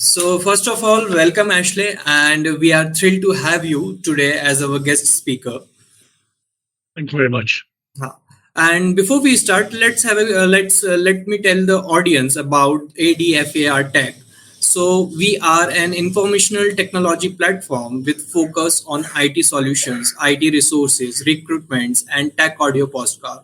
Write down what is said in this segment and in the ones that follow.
So, first of all, welcome Ashley, and we are thrilled to have you today as our guest speaker. Thank you very much. Huh. And before we start, let me tell the audience about adfartech. So, we are an informational technology platform with focus on IT solutions, IT resources, recruitments, and tech audio postcard.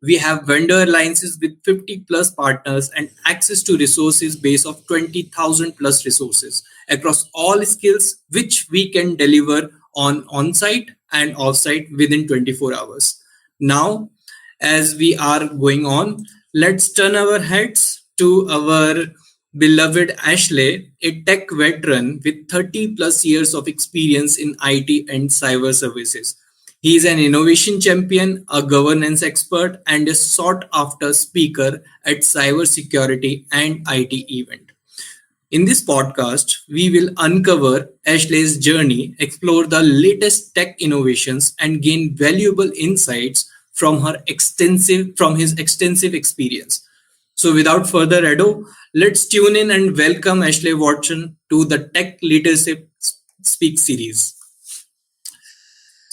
We have vendor alliances with 50 plus partners and access to resources base of 20,000 plus resources across all skills, which we can deliver on-site and off-site within 24 hours. Now, as we are going on, let's turn our heads to our beloved Ashley, a tech veteran with 30 plus years of experience in IT and cyber services. He is an innovation champion, a governance expert, and a sought after speaker at cybersecurity and IT event. In this podcast, we will uncover Ashley's journey, explore the latest tech innovations, and gain valuable insights from his extensive experience. So without further ado, let's tune in and welcome Ashley Watson to the Tech Leadership Speak series.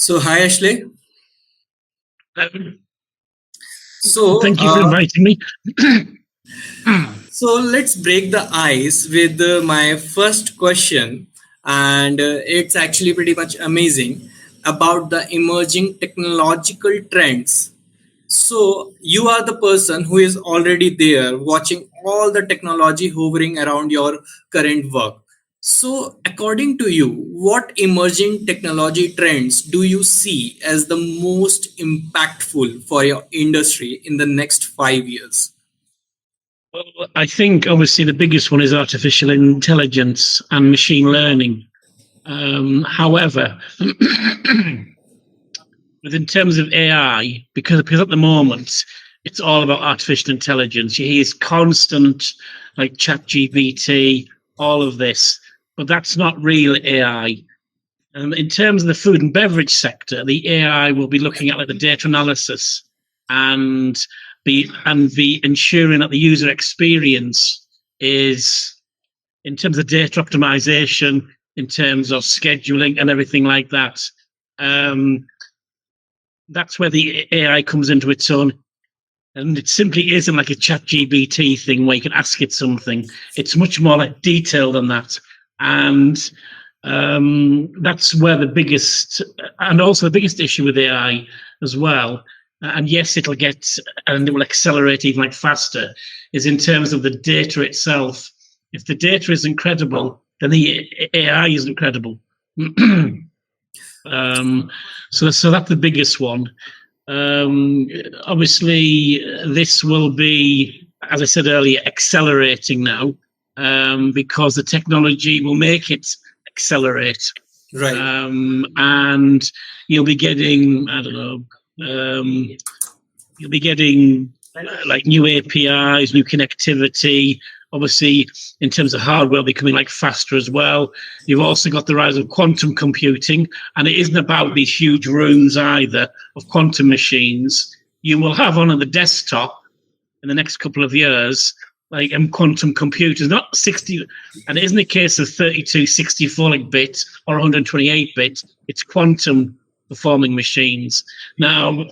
So hi Ashley. So Thank you for inviting me. So let's break the ice with my first question, and it's actually pretty much amazing about the emerging technological trends. So you are the person who is already there watching all the technology hovering around your current work. So according to you, what emerging technology trends do you see as the most impactful for your industry in the next 5 years? Well, I think obviously the biggest one is artificial intelligence and machine learning. However, within terms of AI, because at the moment it's all about artificial intelligence. You hear constant like ChatGPT, all of this, but that's not real AI. In terms of the food and beverage sector, the AI will be looking at like the data analysis and be ensuring that the user experience is, in terms of data optimization, in terms of scheduling and everything like that. That's where the AI comes into its own. And it simply isn't like a ChatGPT thing where you can ask it something. It's much more like detailed than that. And that's where the biggest, and also the biggest issue with AI as well, and yes, it will accelerate even like faster, is in terms of the data itself. If the data isn't credible, then the AI isn't credible. So that's the biggest one. Obviously, this will be, as I said earlier, accelerating now, because the technology will make it accelerate. Right. And you'll be getting, I don't know, you'll be getting like new APIs, new connectivity. Obviously, in terms of hardware, becoming like faster as well. You've also got the rise of quantum computing, and it isn't about these huge rooms either of quantum machines. You will have on the desktop in the next couple of years, like quantum computers, not 60, and it isn't a case of 32, 64 bit or 128 bit. It's quantum performing machines. Now,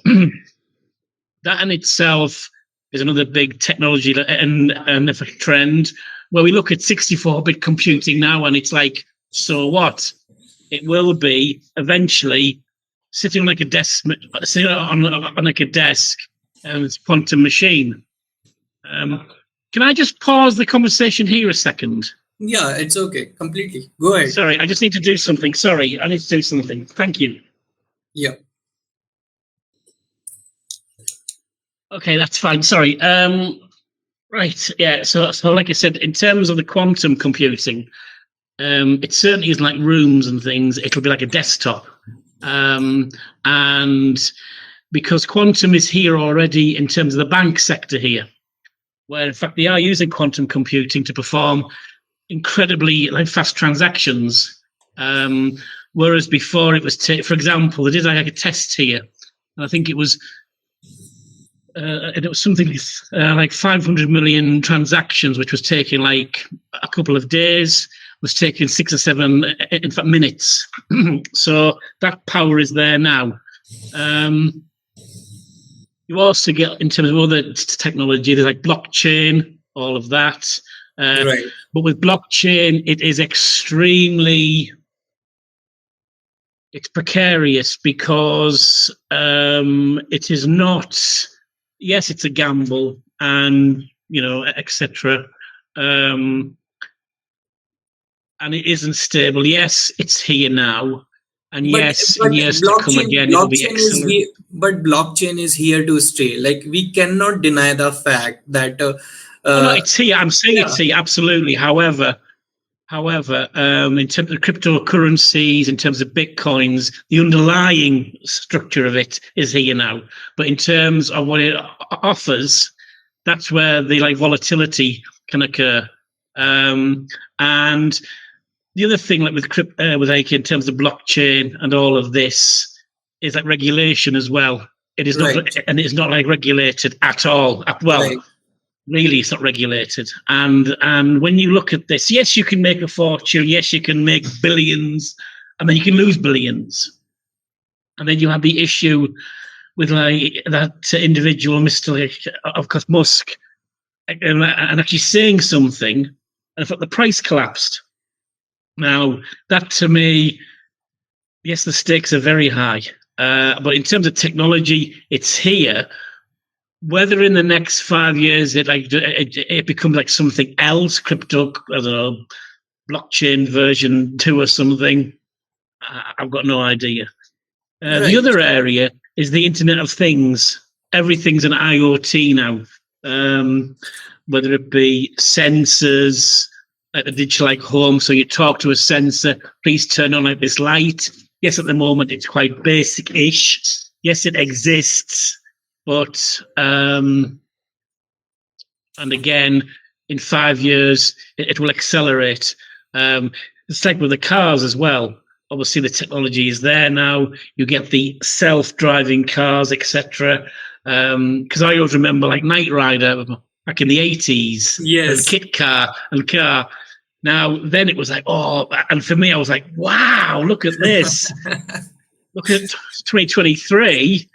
that in itself is another big technology and a trend where we look at 64-bit computing now, and it's like, so what? It will be eventually sitting on like a desk, sitting on like a desk, and it's a quantum machine. Can I just pause the conversation here a second? Yeah, it's okay. Completely. Go ahead. Sorry, I just need to do something. Sorry, I need to do something. Thank you. Yeah. Okay, that's fine. Sorry. Right. Yeah. So like I said, in terms of the quantum computing, it certainly isn't like rooms and things. It'll be like a desktop. And because quantum is here already in terms of the bank sector here, where in fact they are using quantum computing to perform incredibly like fast transactions. Whereas before it was, for example, they did like a test here, and I think it was and it was something like 500 million transactions, which was taking like a couple of days, was taking 6 or 7, in fact, minutes. So that power is there now. You also get, in terms of other technology, there's like blockchain, all of that. Right. But with blockchain, it is extremely, it's precarious because it is not, yes, it's a gamble and, etc. And it isn't stable. Yes, it's here now. And But yes, in but years to come blockchain again, it will be blockchain is excellent. here. But blockchain is here to stay. Like we cannot deny the fact that Oh no, uh, it's here. I'm saying yeah, it's here, absolutely. However, in terms of cryptocurrencies, in terms of bitcoins, the underlying structure of it is here now. But in terms of what it offers, that's where the volatility can occur. And the other thing, like with Ike, in terms of blockchain and all of this, is like regulation as well. It is not, right, and it's not like regulated at all. Well, right, really, it's not regulated. And when you look at this, yes, you can make a fortune. Yes, you can make billions, and then you can lose billions. And then you have the issue with like that individual, Mr. Of course, Musk, and actually saying something, and in fact, the price collapsed. Now, that to me, yes, the stakes are very high. But in terms of technology, it's here. Whether in the next 5 years it becomes like something else, crypto, I don't know, blockchain version 2 or something, I've got no idea. The right. other area is the Internet of Things. Everything's an IoT now, whether it be sensors, like a digital like home. So you talk to a sensor, please turn on like this light. Yes, at the moment it's quite basic-ish. Yes, it exists, but and again, in 5 years, it will accelerate. It's like with the cars as well. Obviously, the technology is there now. You get the self-driving cars, etc. Because I always remember like Knight Rider back in the 80s, and the Yes. kit car and car. Now, then it was like, oh, and for me, I was like, wow, look at this. Look at 2023.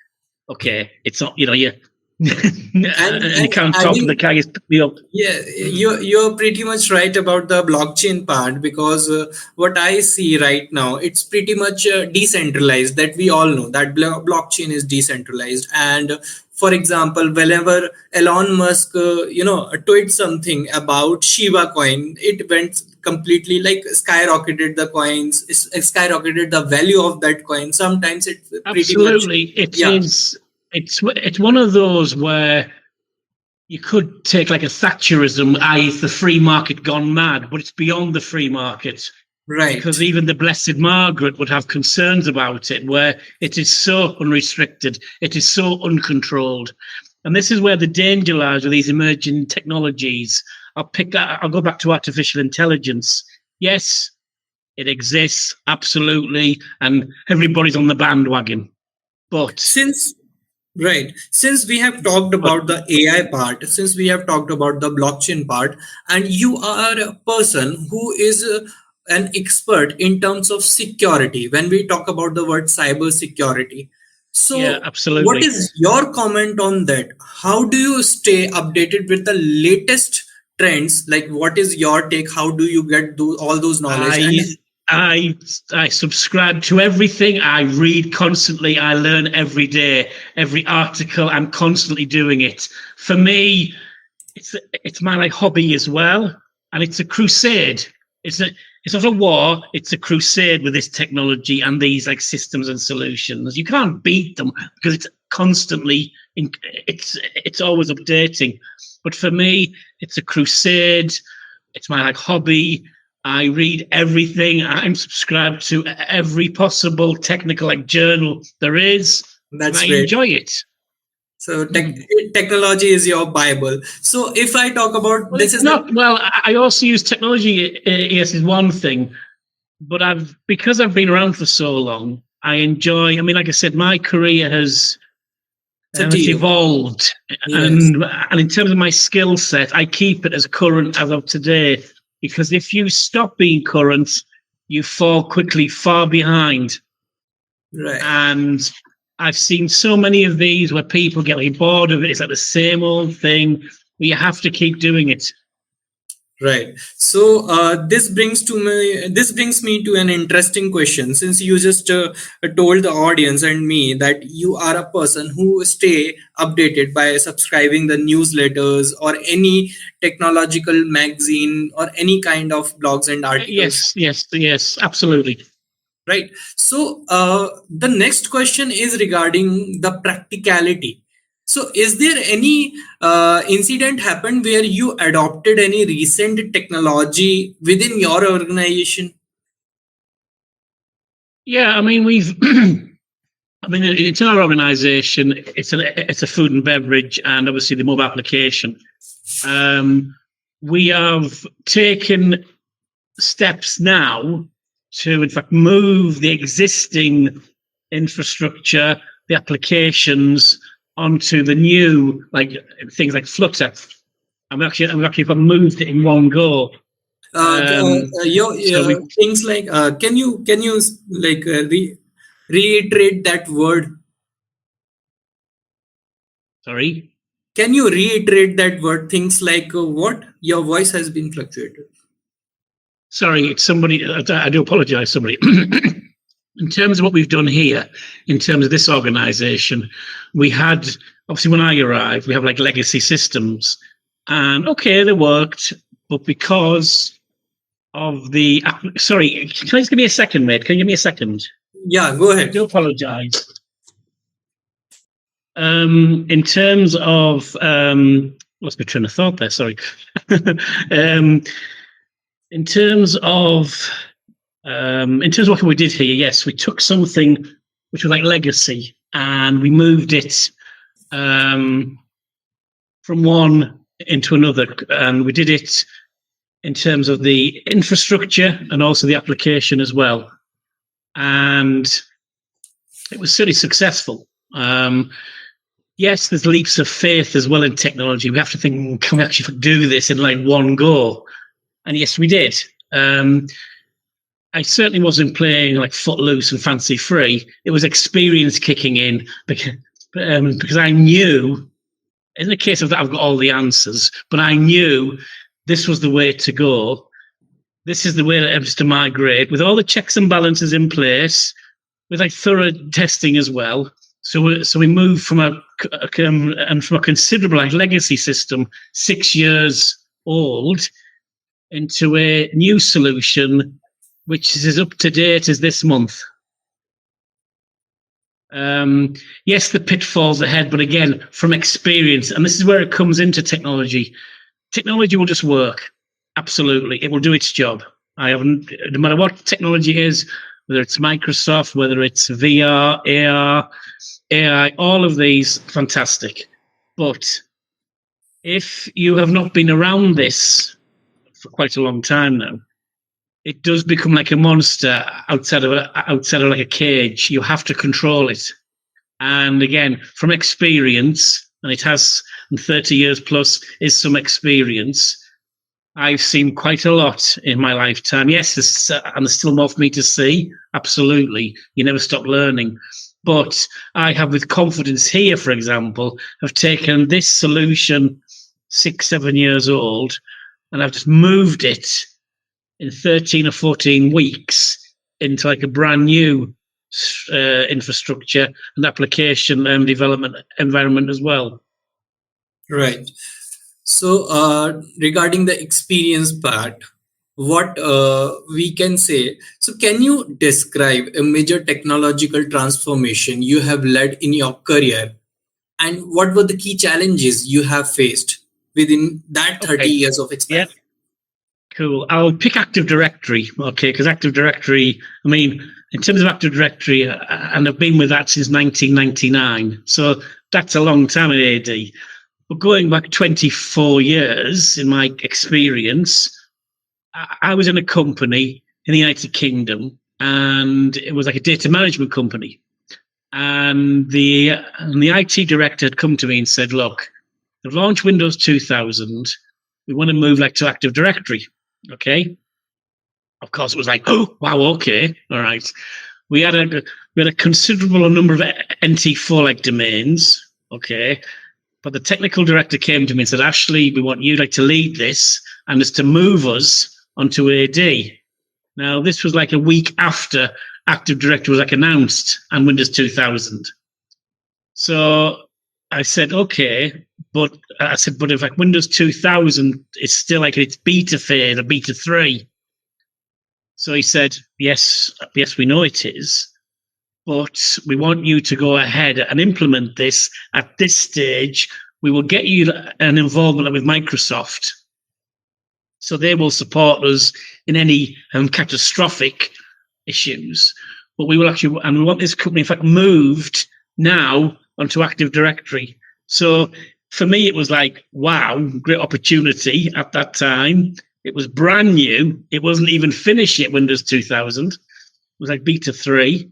Okay, it's not, you and you And can't talk to the adding, guy. He's picked me up. yeah, you're pretty much right about the blockchain part because what I see right now, it's pretty much decentralized. That we all know that blockchain is decentralized. And for example, whenever Elon Musk, tweets something about Shiba coin, it went completely like skyrocketed the coins, skyrocketed the value of that coin. Sometimes it pretty much, Absolutely, it yeah, is. It's one of those where you could take like a Thatcherism, i.e., the free market gone mad, but it's beyond the free market right. because even the Blessed Margaret would have concerns about it, where it is so unrestricted, it is so uncontrolled, and this is where the danger lies with these emerging technologies. I'll go back to artificial intelligence. Yes, it exists absolutely, and everybody's on the bandwagon, but. Since Right. Since we have talked But about the AI part, since we have talked about the blockchain part, and you are a person who is an expert in terms of security, when we talk about the word cyber security. yeah, So, what absolutely. is your comment on that? How do you stay updated with the latest trends? Like, what is your take? How do you get all those knowledge? And I I I subscribe to everything. I read constantly. I learn every day. Every article, I'm constantly doing it. For me, it's my like hobby as well, and it's a crusade. It's not a war. It's a crusade with this technology and these like systems and solutions. You can't beat them because it's constantly it's always updating. But for me, it's a crusade. It's my like hobby. I read everything. I'm subscribed to every possible technical like journal there is, and that's I great. enjoy it. So, Hmm. technology is your Bible. So, if I talk about Well, this, it's is the not. Well, I also use technology. Yes, is one thing, but because I've been around for so long, I enjoy. I mean, like I said, my career has It's 30 years. evolved, Yes. and in terms of my skill set, I keep it as current as of today. Because if you stop being current, you fall quickly far behind. Right. And I've seen so many of these where people get like bored of it. It's like the same old thing. But you have to keep doing it. Right. So this brings me to an interesting question. Since you just told the audience and me that you are a person who stay updated by subscribing the newsletters or any technological magazine or any kind of blogs and articles. Yes, absolutely. Right. So the next question is regarding the practicality. So is there any incident happened where you adopted any recent technology within your organization? Yeah, I mean we've. I mean, it's our organisation. It's a food and beverage, and obviously the mobile application. We have taken steps now to, in fact, move the existing infrastructure, the applications onto the new, like things like Flutter. We've actually moved it in one go. Your So we, things like can you like reiterate that word? sorry, Can you reiterate that word? Things like what? Your voice has been fluctuated. sorry, it's somebody. I do apologise, somebody. In terms of what we've done here, in terms of this organisation, we had obviously when I arrived, we have like legacy systems, and okay, they worked, but because of the sorry, can you just give me a second, mate? Can you give me a second? Yeah, go I ahead. do apologise. In terms of lost my train of thought there. Sorry. In terms of what we did here, yes, we took something which was like legacy and we moved it from one into another, and we did it in terms of the infrastructure and also the application as well. And it was certainly successful. Yes, there's leaps of faith as well in technology. We have to think, can we actually do this in like one go? And yes, we did. I certainly wasn't playing like footloose and fancy free. It was experience kicking in because I knew, in the case of that, I've got all the answers, but I knew this was the way to go. This is the way that it was to migrate with all the checks and balances in place, with like thorough testing as well. So we moved from a considerable like legacy system, 6 years old, into a new solution which is as up to date as this month. Yes, the pitfalls ahead, but again, from experience, and this is where it comes into technology. Technology will just work. Absolutely, it will do its job. No matter what technology is, whether it's Microsoft, whether it's VR, AR, AI, all of these, fantastic. But if you have not been around this for quite a long time now, it does become like a monster outside of like a cage. You have to control it. And again, from experience, and it has 30 years plus is some experience. I've seen quite a lot in my lifetime. Yes, and there's still more for me to see. Absolutely. You never stop learning. But I have, with confidence here, for example, have taken this solution 6, 7 years old, and I've just moved it in 13 or 14 weeks into like a brand new infrastructure and application and development environment as well. Right. So regarding the experience part, what we can say, so can you describe a major technological transformation you have led in your career, and what were the key challenges you have faced within that 30 Okay. years of Yeah. experience? Cool. I'll pick Active Directory, okay, because Active Directory, I mean, in terms of Active Directory, and I've been with that since 1999, so that's a long time in AD. But going back 24 years in my experience, I was in a company in the United Kingdom, and it was like a data management company. And the IT director had come to me and said, look, they've launched Windows 2000. We want to move to Active Directory. Okay. Of course, it was like, oh, wow, okay. All right. We had a considerable number of NT4 domains. Okay. But the technical director came to me and said, Ashley, we want you to lead this and is to move us onto AD. Now, this was a week after Active Directory was announced and Windows 2000. So I said, okay, but if Windows 2000 is still its beta phase or beta 3. So he said, yes, we know it is, but we want you to go ahead and implement this at this stage. We will get you an involvement with Microsoft, so they will support us in any catastrophic issues. But we will and we want this company, in fact, moved now onto Active Directory. So for me, it was wow, great opportunity at that time. It was brand new. It wasn't even finished yet, Windows 2000. It was beta 3.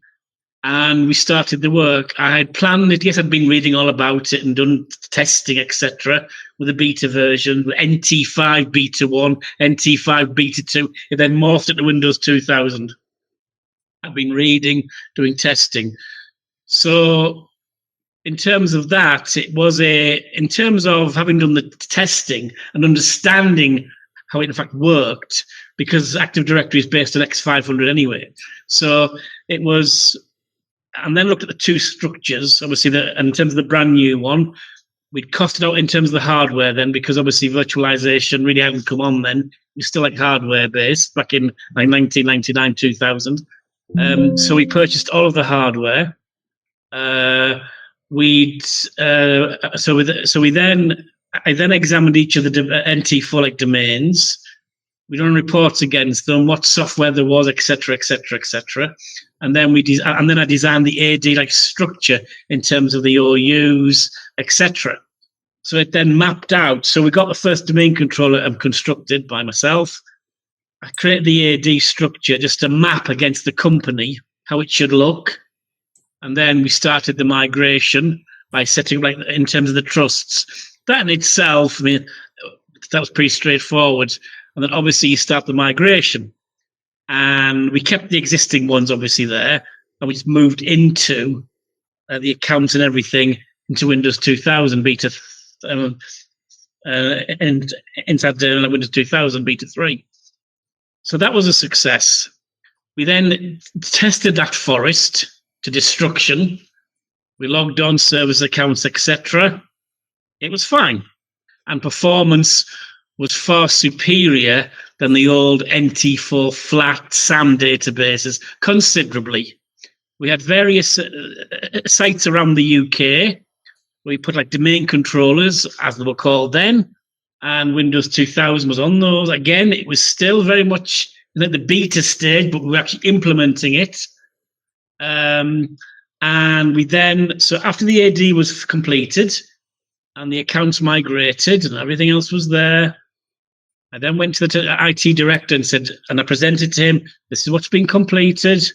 And we started the work. I had planned it. Yes, I'd been reading all about it and done testing, etc., with the beta version, NT5 beta 1, NT5 beta 2. It then morphed into Windows 2000. I've been reading, doing testing. So in terms of that, it was in terms of having done the testing and understanding how it in fact worked, because Active Directory is based on X500 anyway. So it was, and then looked at the two structures, obviously, in terms of the brand new one, we'd costed out in terms of the hardware then, because obviously virtualization really hadn't come on then. It was still hardware based back in 1999, 2000. So we purchased all of the hardware. I then examined each of the NT4 domains. We done reports against them, what software there was, etc., etc., etc. And then I designed the AD structure in terms of the OUs, etc. So it then mapped out. So we got the first domain controller constructed by myself. I created the AD structure just to map against the company how it should look. And then we started the migration by setting in terms of the trusts. That in itself, that was pretty straightforward. And then obviously you start the migration. And we kept the existing ones obviously there. And we just moved into the accounts and everything into Windows 2000 beta and inside Windows 2000 beta 3. So that was a success. We then tested that forest to destruction. We logged on service accounts, etc. It was fine. And performance was far superior than the old NT4 flat SAM databases, considerably. We had various sites around the UK. We put domain controllers, as they were called then, and Windows 2000 was on those. Again, it was still very much in the beta stage, but we were actually implementing it. And we then, so after the AD was completed and the accounts migrated and everything else was there, I then went to the IT director and said, and I presented to him, this is what's been completed.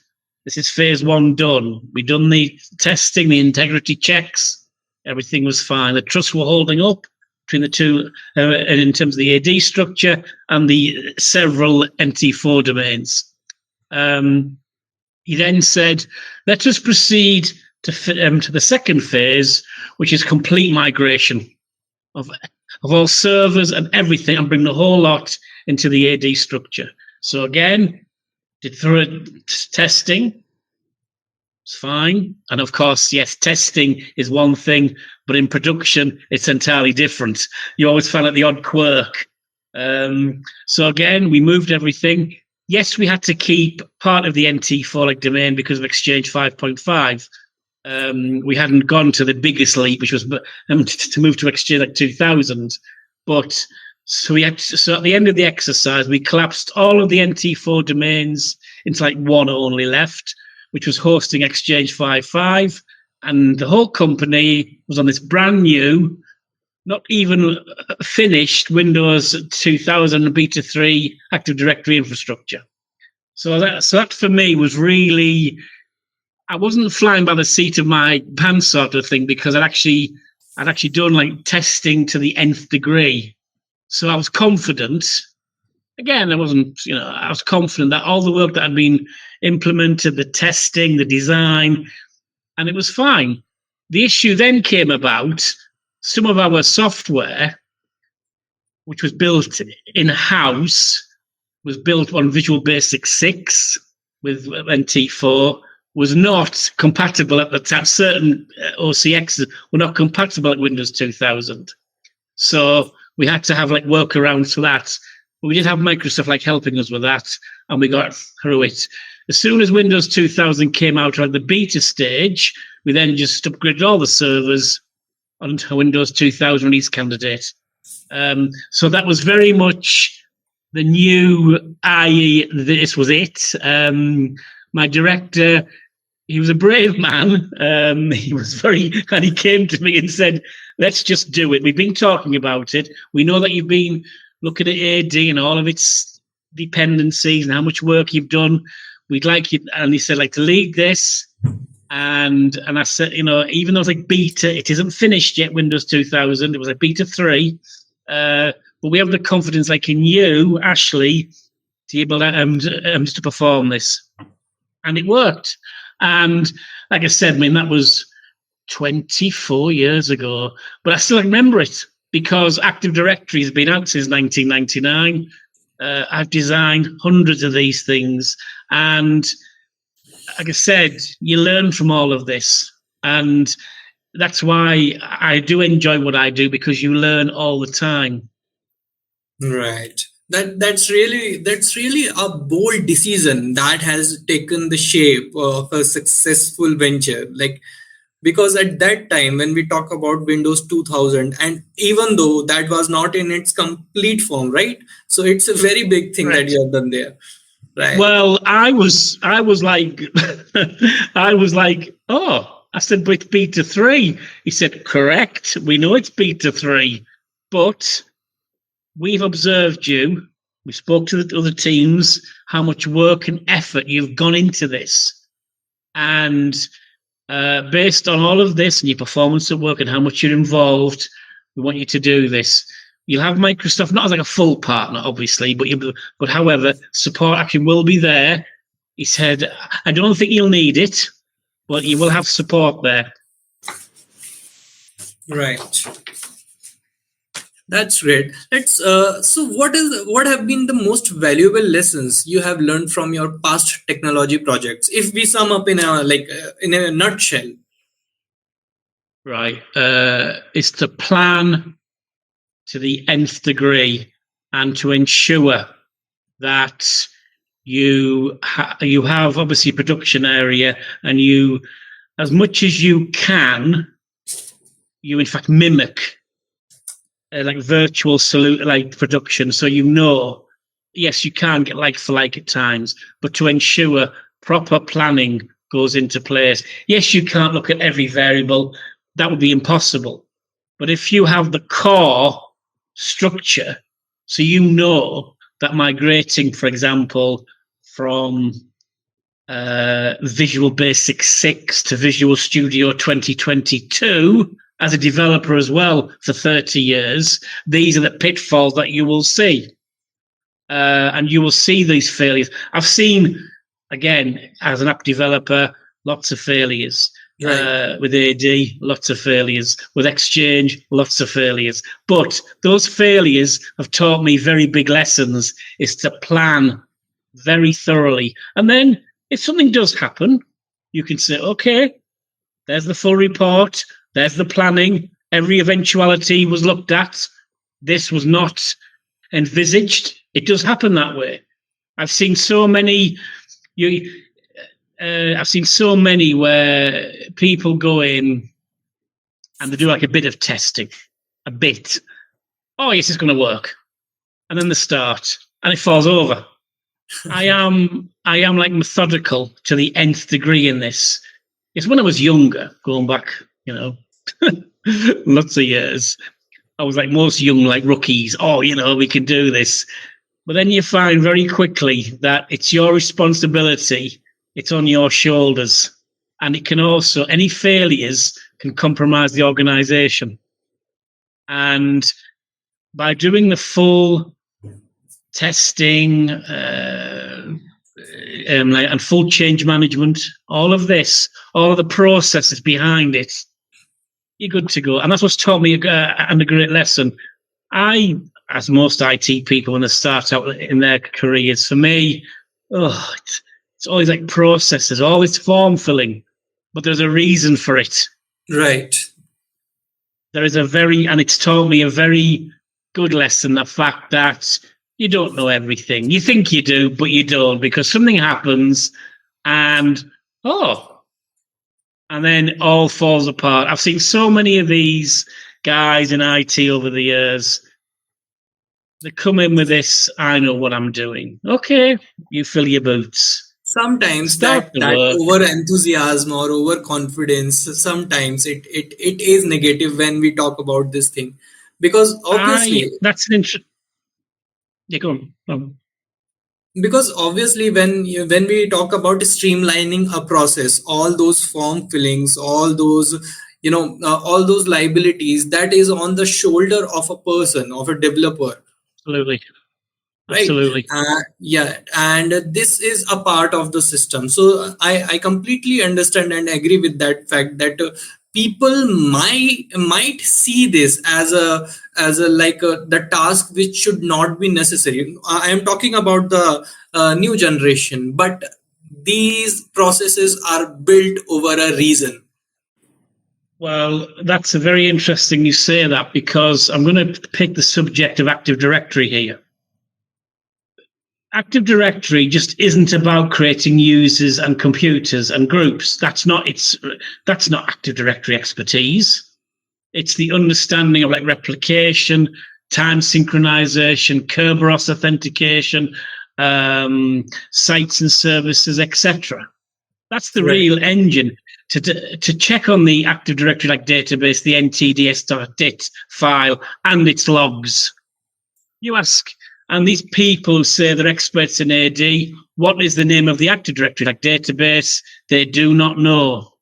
This is phase 1 done. We've done the testing, the integrity checks. Everything was fine. The trusts were holding up between the two in terms of the AD structure and the several NT4 domains. He then said, let us proceed to the second phase, which is complete migration of all servers and everything, and bring the whole lot into the AD structure. So again, did thorough testing. It's fine. And of course, yes, testing is one thing, but in production, it's entirely different. You always find the odd quirk. So again, we moved everything. Yes, we had to keep part of the NT4 domain because of Exchange 5.5. We hadn't gone to the biggest leap, which was to move to Exchange 2000. But so at the end of the exercise, we collapsed all of the NT4 domains into one only left, which was hosting Exchange 5.5. And the whole company was on this brand new, not even finished Windows 2000 beta 3 Active Directory infrastructure. So that for me was really I wasn't flying by the seat of my pants sort of thing, because I'd actually done like testing to the nth degree. So I was confident. Again, I wasn't, I was confident that all the work that had been implemented, the testing, the design, and it was fine. The issue then came about. Some of our software, which was built in-house, was built on Visual Basic 6 with NT4, was not compatible at the time. Certain OCXs were not compatible at Windows 2000. So we had to have like workarounds for that. But we did have Microsoft like helping us with that, and we got through it. As soon as Windows 2000 came out at the beta stage, we then just upgraded all the servers onto Windows 2000 release candidate. So that was very much the new, i.e., this was it. My director, he was a brave man. He was and he came to me and said, let's just do it. We've been talking about it. We know that you've been looking at AD and all of its dependencies and how much work you've done. We'd like you, and he said, like, to lead this. And I said, even though it's like beta, it isn't finished yet, Windows 2000. It was like beta 3. But we have the confidence, like in you, Ashley, to be able to perform this. And it worked. And like I said, that was 24 years ago. But I still remember it, because Active Directory has been out since 1999. I've designed hundreds of these things. And like I said, you learn from all of this. And that's why I do enjoy what I do, because you learn all the time. Right. That's really a bold decision that has taken the shape of a successful venture. Like, because at that time, when we talk about Windows 2000, and even though that was not in its complete form, right? So it's a very big thing that you have done there. Right. Well, I was like, oh, I said, but it's beta 3. He said, correct. We know it's beta 3, but we've observed you. We spoke to the other teams, how much work and effort you've gone into this. And based on all of this and your performance at work and how much you're involved, we want you to do this. You'll have Microsoft, not as like a full partner, obviously, but however, support action will be there. He said, I don't think you'll need it, but you will have support there. Right. That's great. So what have been the most valuable lessons you have learned from your past technology projects, if we sum up in a nutshell? Right. It's to plan to the nth degree, and to ensure that you have obviously a production area, and you, as much as you can, you in fact mimic like virtual like production. So yes, you can get like for like at times, but to ensure proper planning goes into place. Yes, you can't look at every variable. That would be impossible. But if you have the core structure, so that migrating, for example, from Visual Basic 6 to Visual Studio 2022 as a developer as well for 30 years, these are the pitfalls that you will see. And you will see these failures. I've seen, again, as an app developer, lots of failures. Right. With AD, lots of failures. With Exchange, lots of failures. But those failures have taught me very big lessons, is to plan very thoroughly. And then if something does happen, you can say, okay, there's the full report, there's the planning, every eventuality was looked at. This was not envisaged. It does happen that way. I've seen so many... I've seen so many where people go in and they do like a bit of testing, a bit. Oh, yes, it's going to work. And then they start and it falls over. I am like methodical to the nth degree in this. It's when I was younger, going back, lots of years, I was like most young, like rookies. Oh, we can do this. But then you find very quickly that it's your responsibility. It's on your shoulders. and it can also, any failures can compromise the organization. And by doing the full testing and full change management, all of this, all of the processes behind it, you're good to go. And that's what's taught me and a great lesson. I, as most IT people when they start out in their careers, for me, it's always like processes, always form filling, but there's a reason for it. Right. There is and it's taught me a very good lesson, the fact that you don't know everything. You think you do, but you don't, because something happens and then it all falls apart. I've seen so many of these guys in IT over the years. They come in with this, I know what I'm doing. Okay, you fill your boots. Sometimes that over enthusiasm or overconfidence, sometimes it is negative when we talk about this thing, because obviously that's an interesting. Yeah, go on. Because obviously when we talk about streamlining a process, all those form fillings, all those all those liabilities, that is on the shoulder of a person, of a developer. Absolutely. Right. Absolutely. Yeah, and this is a part of the system. So I completely understand and agree with that fact that people might see this as a like the task which should not be necessary. I am talking about the new generation, but these processes are built over a reason. Well, that's a very interesting you say that, because I'm going to pick the subject of Active Directory here. Active Directory just isn't about creating users and computers and groups. That's not Active Directory expertise. It's the understanding of like replication, time synchronization, Kerberos authentication, sites and services, etc. That's the real engine to check on the Active Directory like database, the ntds.dit file and its logs. You ask, and these people say they're experts in AD. What is the name of the Active Directory like database? They do not know.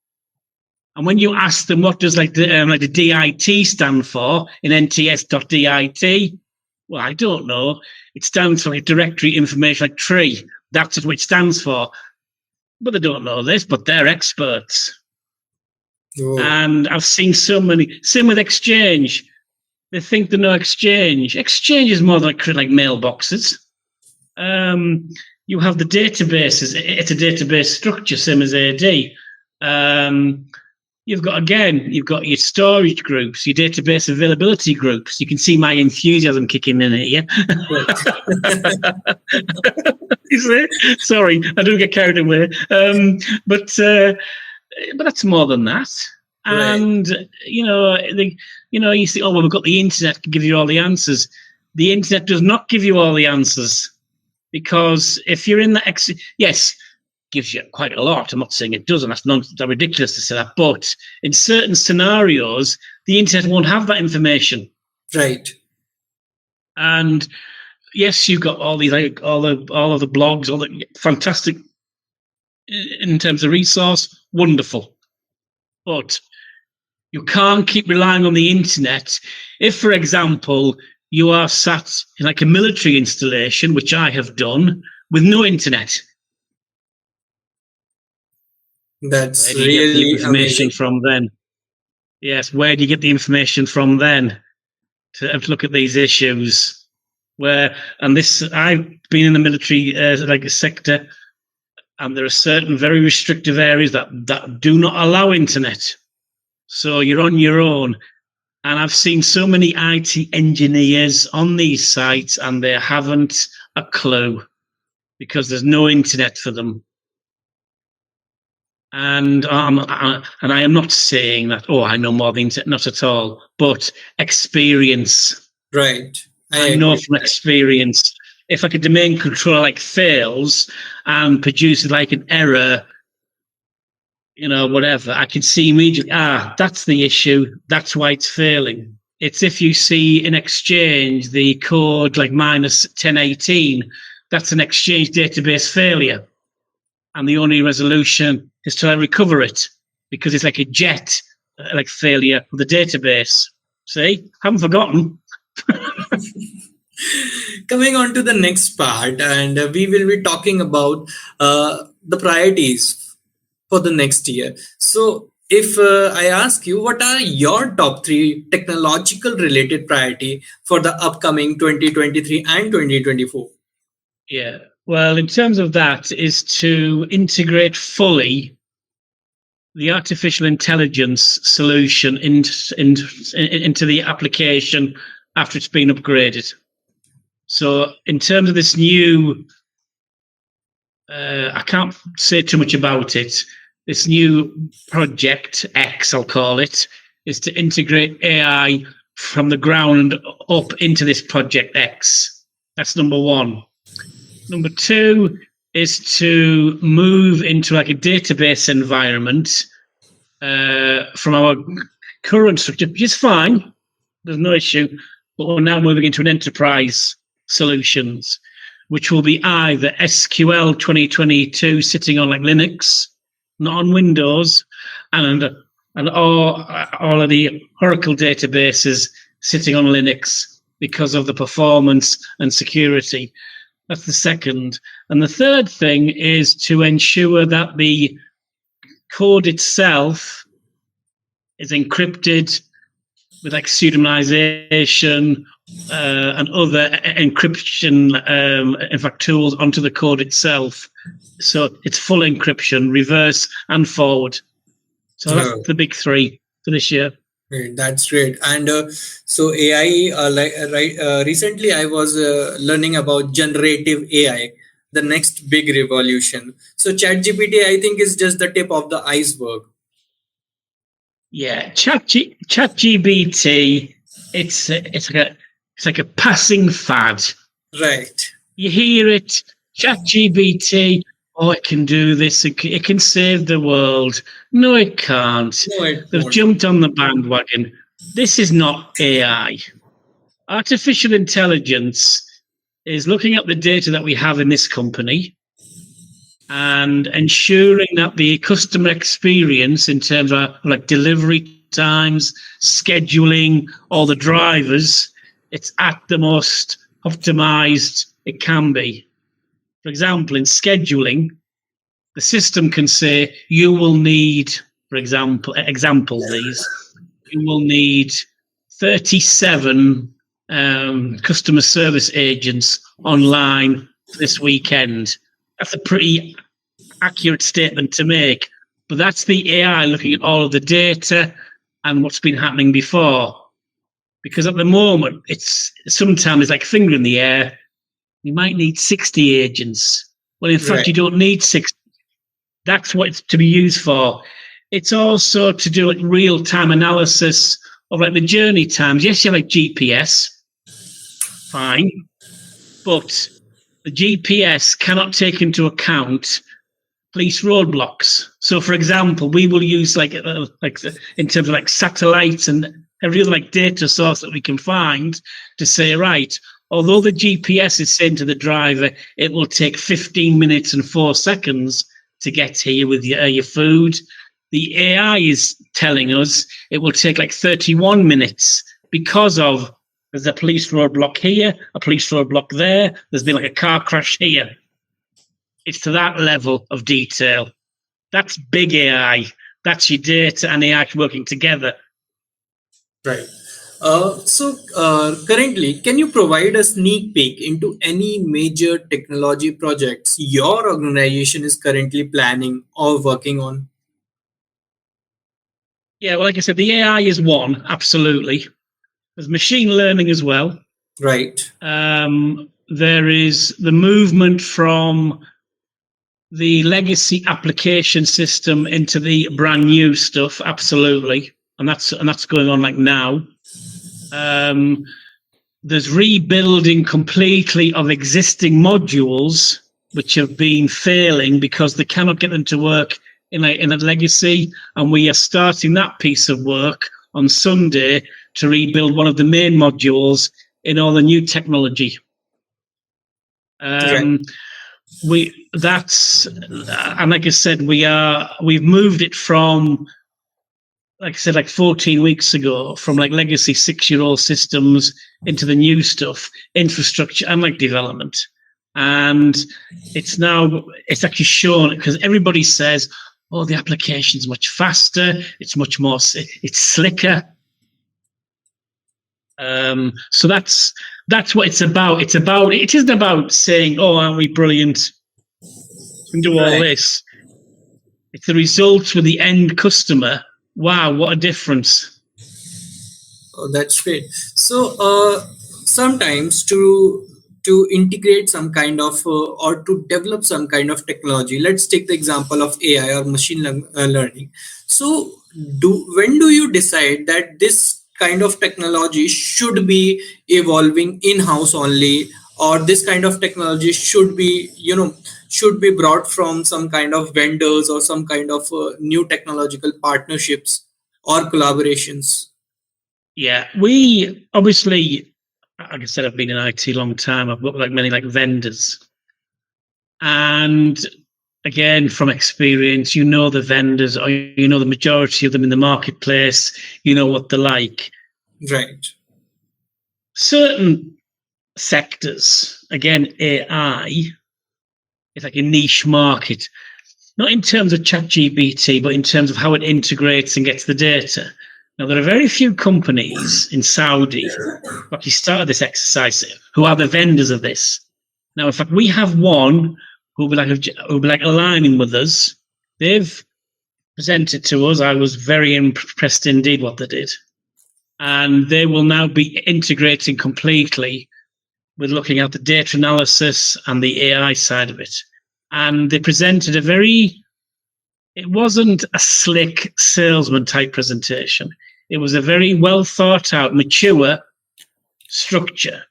And when you ask them what does like the DIT stand for in nts.dit, well, I don't know. It stands for like directory information like tree. That's what it stands for. But they don't know this, but they're experts. Oh. And I've seen so many. Same with Exchange. They think they know Exchange. Exchange is more like mailboxes. You have the databases. It's a database structure, same as AD. You've got your storage groups, your database availability groups. You can see my enthusiasm kicking in here. You see? Sorry, I do get carried away. But that's more than that. And you see, we've got the internet to give you all the answers. The internet does not give you all the answers, because if you're in the yes, gives you quite a lot. I'm not saying it doesn't. That's ridiculous to say that. But in certain scenarios, the internet won't have that information. Right. And yes, you've got all these all of the blogs, all the fantastic in terms of resource, wonderful. But you can't keep relying on the internet. If, for example, you are sat in like a military installation, which I have done, with no internet. That's where do you really get the information amazing. From then? Yes, where do you get the information from then to have to look at these issues? I've been in the military like a sector, and there are certain very restrictive areas that do not allow internet. So you're on your own. And I've seen so many IT engineers on these sites, and they haven't a clue because there's no internet for them. And I am not saying that, I know more than internet, not at all, but experience. Right. I know from experience, if like a domain controller fails and produces like an error, whatever, I can see immediately, that's the issue. That's why it's failing. It's if you see in Exchange the code like -1018, that's an Exchange database failure. and the only resolution is to recover it because it's like a jet like failure of the database. See, haven't forgotten. Coming on to the next part, and we will be talking about the priorities for the next year. So, if I ask you, what are your top three technological related priority for the upcoming 2023 and 2024? Yeah. Well, in terms of that, is to integrate fully the artificial intelligence solution into the application after it's been upgraded. So in terms of this new, I can't say too much about it. This new project X, I'll call it, is to integrate AI from the ground up into this project X. That's number one. Number two is to move into like a database environment from our current structure, which is fine. There's no issue. But we're now moving into an enterprise solutions, which will be either SQL 2022 sitting on like Linux, not on Windows, and all of the Oracle databases sitting on Linux because of the performance and security. That's the second. And the third thing is to ensure that the code itself is encrypted with like pseudonymization and other encryption, in fact, tools onto the code itself. So it's full encryption, reverse and forward. So that's the big three for this year. Great, that's great. And so AI, recently I was learning about generative AI, the next big revolution. So ChatGPT, I think, is just the tip of the iceberg. Yeah, ChatGPT, it's like a passing fad. Right. You hear it, ChatGPT. Oh, it can do this. It can save the world. No, it can't. No, They've jumped on the bandwagon. This is not AI. Artificial intelligence is looking at the data that we have in this company and ensuring that the customer experience in terms of like delivery times, scheduling, all the drivers, it's at the most optimized it can be. For example, in scheduling, the system can say you will need, for example, you will need 37 customer service agents online this weekend. That's a pretty accurate statement to make, but that's the AI looking at all of the data and what's been happening before. Because at the moment, it's sometimes like finger in the air. You might need 60 agents. Well, in fact, you don't need 60. That's what it's to be used for. It's also to do like real-time analysis of like the journey times. Yes, you have like GPS, fine, but the GPS cannot take into account police roadblocks. So, for example, we will use like in terms of like satellites and every other like data source that we can find to say, right, although the GPS is saying to the driver, it will take 15 minutes and 4 seconds to get here with your food. The AI is telling us it will take like 31 minutes because of there's a police roadblock here, a police roadblock there. There's been like a car crash here. It's to that level of detail. That's big AI. That's your data and AI working together. Right. So currently, can you provide a sneak peek into any major technology projects your organization is currently planning or working on? Yeah, well, like I said, the AI is one, absolutely. There's machine learning as well. Right. There is the movement from the legacy application system into the brand new stuff, absolutely. And that's going on like now. There's rebuilding completely of existing modules which have been failing because they cannot get them to work in a legacy, and we are starting that piece of work on Sunday to rebuild one of the main modules in all the new technology. Right. And like I said, we've moved it from, like I said, like 14 weeks ago, from like legacy 6-year-old systems into the new stuff, infrastructure and like development. And it's actually shown, because everybody says, oh, the application's much faster, it's much more, it's slicker. So that's what it's about. It isn't about saying, oh, aren't we brilliant? We can do all this. It's the results with the end customer. Wow, what a difference. Oh, that's great. So sometimes to integrate some kind of or to develop some kind of technology, let's take the example of AI or learning. So when do you decide that this kind of technology should be evolving in-house only, or this kind of technology should be brought from some kind of vendors or some kind of new technological partnerships or collaborations? Yeah, we obviously, like I said, I've been in IT a long time. I've worked with like many like vendors, and again, from experience, you know the vendors, or you know the majority of them in the marketplace. You know what they're like. Right. Certain sectors, again, AI is like a niche market, not in terms of ChatGPT, but in terms of how it integrates and gets the data. Now, there are very few companies in Saudi who actually started this exercise who are the vendors of this. Now, in fact, we have one who'll be like aligning with us. They've presented to us. I was very impressed indeed what they did. And they will now be integrating completely with looking at the data analysis and the AI side of it. And they presented it wasn't a slick salesman type presentation. It was a very well thought out, mature structure,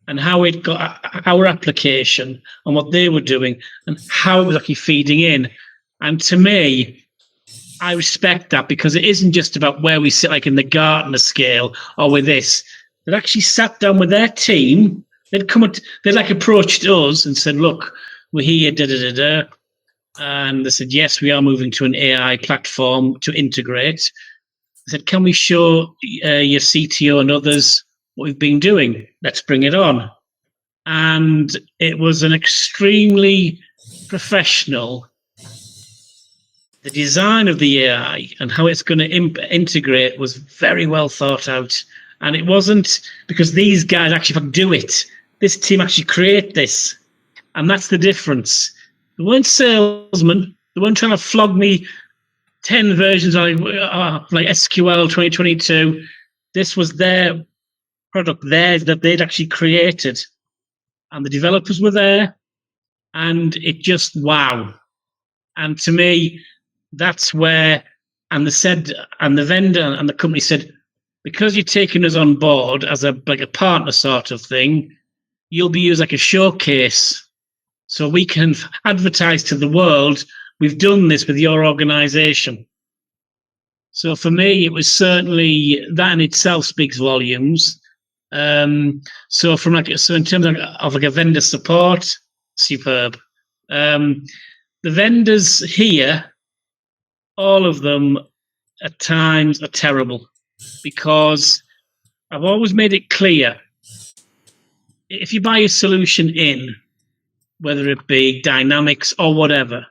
and how it got our application and what they were doing and how it was actually feeding in. And to me, I respect that, because it isn't just about where we sit, like in the Gartner scale or with this. They actually sat down with their team. They'd like approached us and said, look, we're here, da da da da. And they said, yes, we are moving to an AI platform to integrate. They said, can we show your CTO and others what we've been doing? Let's bring it on. And it was an extremely professional. The design of the AI and how it's going to integrate was very well thought out. And it wasn't because these guys actually do it. This team actually create this. And that's the difference. They weren't salesmen. They weren't trying to flog me 10 versions of like SQL 2022. This was their product there that they'd actually created. And the developers were there. And it just, wow. And to me, that's where, and the vendor and the company said, because you're taking us on board as a partner sort of thing, you'll be used like a showcase. So we can advertise to the world, we've done this with your organization. So for me, it was certainly that in itself speaks volumes. So in terms of like a vendor support, superb. The vendors here, all of them at times are terrible, because I've always made it clear, if you buy a solution in, whether it be Dynamics or whatever,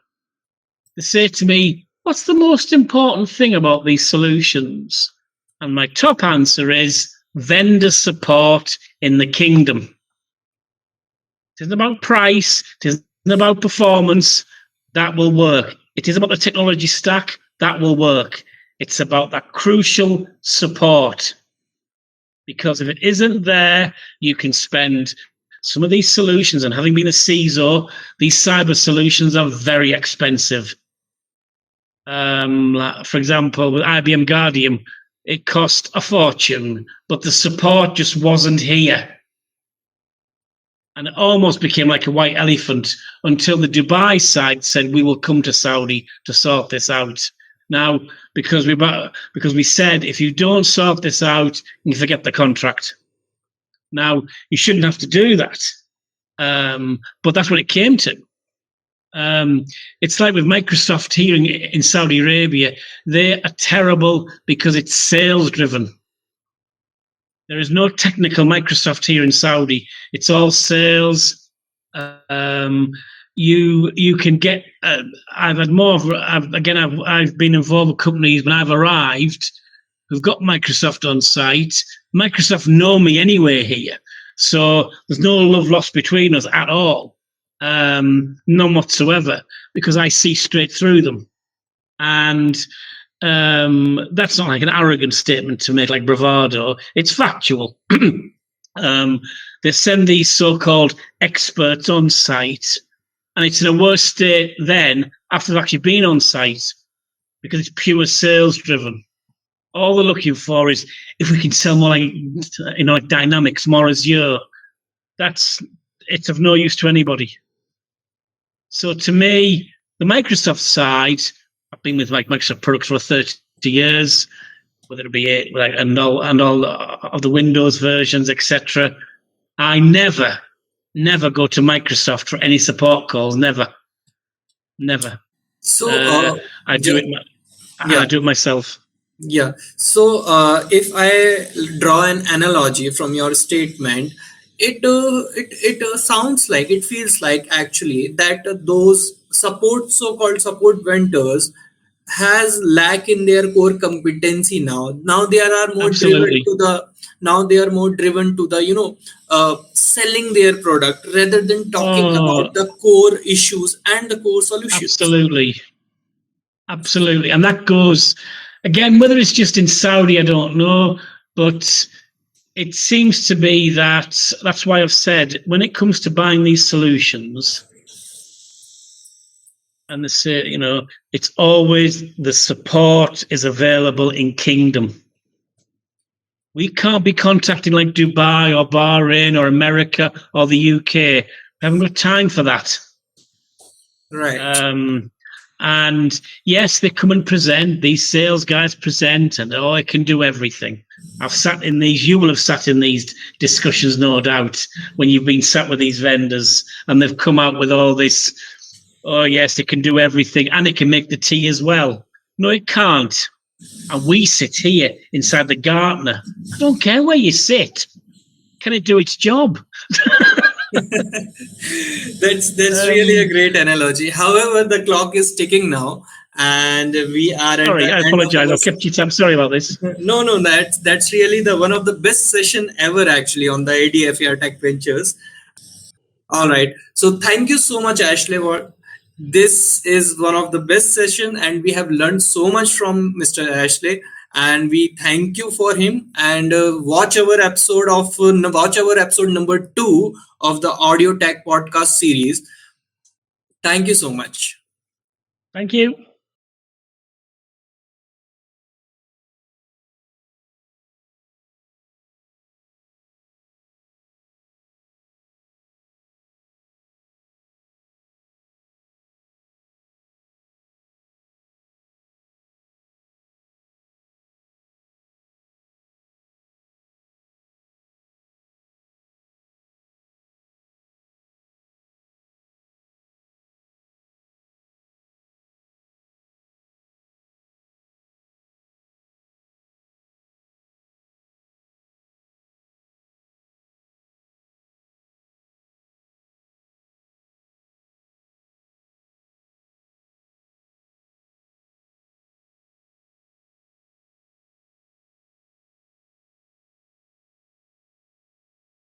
they say to me, what's the most important thing about these solutions? And my top answer is vendor support in the kingdom. It isn't about price, it isn't about performance, that will work. It is about the technology stack, that will work. It's about that crucial support. Because if it isn't there, you can spend some of these solutions, and having been a CISO, these cyber solutions are very expensive. For example, with IBM Guardium, it cost a fortune, but the support just wasn't here. And it almost became like a white elephant until the Dubai side said, we will come to Saudi to sort this out. Now, because we said, if you don't sort this out, you forget the contract. Now, you shouldn't have to do that. But that's what it came to. It's like with Microsoft here in Saudi Arabia. They are terrible because it's sales driven. There is no technical Microsoft here in Saudi. It's all sales. You can get. I've had more. I've been involved with companies when I've arrived who've got Microsoft on site. Microsoft know me anyway here, so there's no love lost between us at all. None whatsoever, because I see straight through them. And that's not like an arrogant statement to make, like bravado. It's factual. They send these so-called experts on site, and it's in a worse state then after they've actually been on site, because it's pure sales driven. All they're looking for is if we can sell more, like, like Dynamics, more Azure. It's of no use to anybody. So to me, the Microsoft side, I've been with like Microsoft products for 30 years, whether it be it and all of the Windows versions, etc. I never go to Microsoft for any support calls. Never. So I do it. I do it myself. Yeah. So if I draw an analogy from your statement, it sounds like, it feels like actually that those so-called support vendors has lack in their core competency now. Now they are more Absolutely. driven to the selling their product rather than talking about the core issues and the core solutions. Absolutely. And that goes, again, whether it's just in Saudi, I don't know, but it seems to be that's why I've said, when it comes to buying these solutions, and they say, it's always the support is available in Kingdom. We can't be contacting like Dubai or Bahrain or America or the UK. We haven't got time for that. Right. And yes, they come and present, these sales guys present, and I can do everything. You will have sat in these discussions, no doubt, when you've been sat with these vendors and they've come out with all this, oh yes, it can do everything and it can make the tea as well. No, it can't. And we sit here inside the Gartner. I don't care where you sit. Can it do its job? That's really a great analogy. However, the clock is ticking now, and we are at sorry, the I apologize. I kept you time. Sorry about this. No, that's really the one of the best session ever actually on the ADFAR Tech Ventures. All right. So thank you so much, Ashley. This is one of the best session, and we have learned so much from Mr. Ashley. And we thank you for him. And watch our episode number 2 of the Audio Tech podcast series. Thank you so much. Thank you.